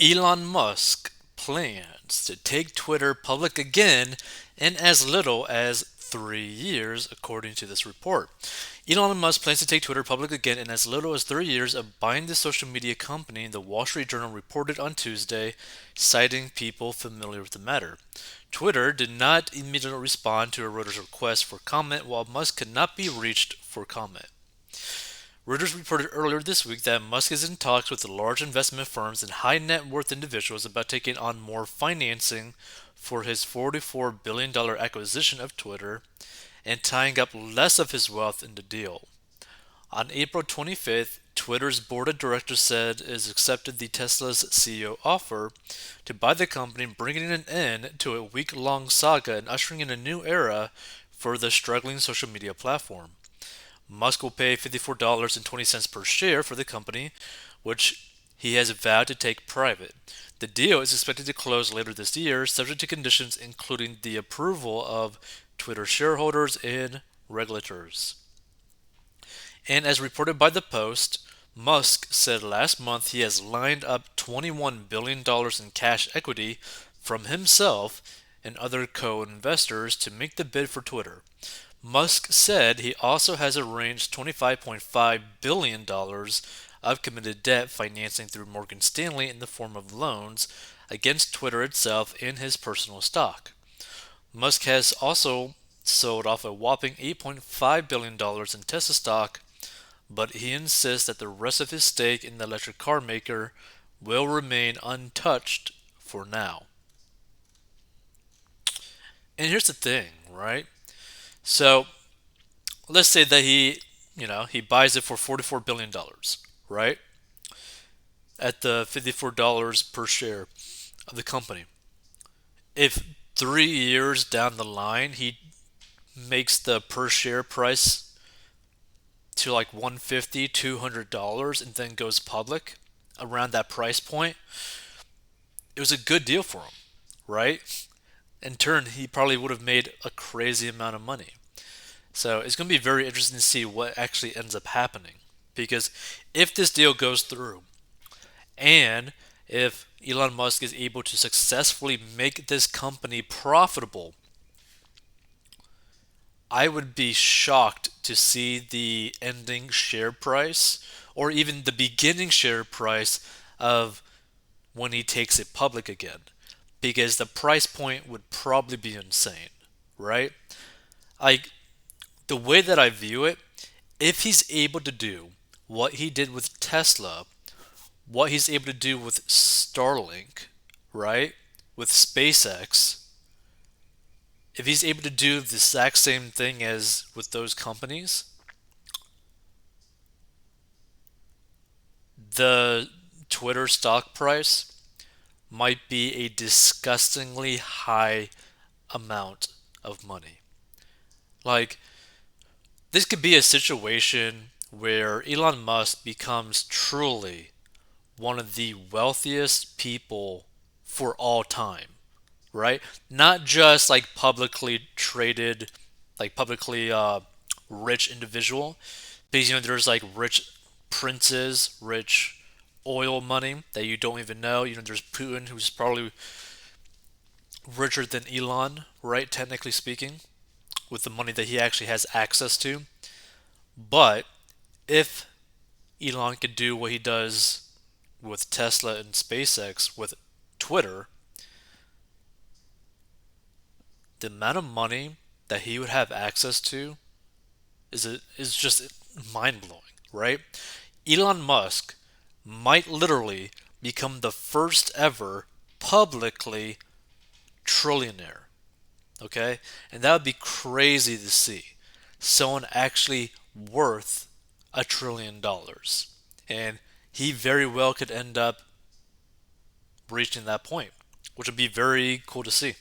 Elon Musk plans to take Twitter public again in as little as 3 years, according to this report. Elon Musk plans to take Twitter public again in as little as 3 years of buying the social media company, the Wall Street Journal reported on Tuesday, citing people familiar with the matter. Twitter did not immediately respond to a Reuters request for comment, while Musk could not be reached for comment. Reuters reported earlier this week that Musk is in talks with large investment firms and high net worth individuals about taking on more financing for his $44 billion acquisition of Twitter and tying up less of his wealth in the deal. On April 25th, Twitter's board of directors said it has accepted the Tesla's CEO offer to buy the company, bringing an end to a week-long saga and ushering in a new era for the struggling social media platform. Musk will pay $54.20 per share for the company, which he has vowed to take private. The deal is expected to close later this year, subject to conditions including the approval of Twitter shareholders and regulators. And as reported by the Post, Musk said last month he has lined up $21 billion in cash equity from himself and other co investors to make the bid for Twitter. Musk said he also has arranged $25.5 billion of committed debt financing through Morgan Stanley in the form of loans against Twitter itself and his personal stock. Musk has also sold off a whopping $8.5 billion in Tesla stock, but he insists that the rest of his stake in the electric car maker will remain untouched for now. And here's the thing, right? So let's say that he buys it for $44 billion, right? At the $54 per share of the company. If 3 years down the line he makes the per share price to like 150, $200 and then goes public around that price point, it was a good deal for him, right? In turn, he probably would have made a crazy amount of money. So it's going to be very interesting to see what actually ends up happening. Because if this deal goes through, and if Elon Musk is able to successfully make this company profitable, I would be shocked to see the ending share price or even the beginning share price of when he takes it public again. Because the price point would probably be insane, right? Like, the way that I view it, if he's able to do what he did with Tesla, what he's able to do with Starlink, right? With SpaceX, if he's able to do the exact same thing as with those companies, the Twitter stock price might be a disgustingly high amount of money. Like, this could be a situation where Elon Musk becomes truly one of the wealthiest people for all time, right? Not just like publicly traded, like publicly rich individual, because there's like rich princes, rich oil money that you don't even know. There's Putin, who's probably richer than Elon, right? Technically speaking, with the money that he actually has access to. But if Elon could do what he does with Tesla and SpaceX with Twitter, the amount of money that he would have access to is just mind blowing, right? Elon Musk might literally become the first ever publicly trillionaire, okay? And that would be crazy to see. Someone actually worth $1 trillion. And he very well could end up reaching that point, which would be very cool to see.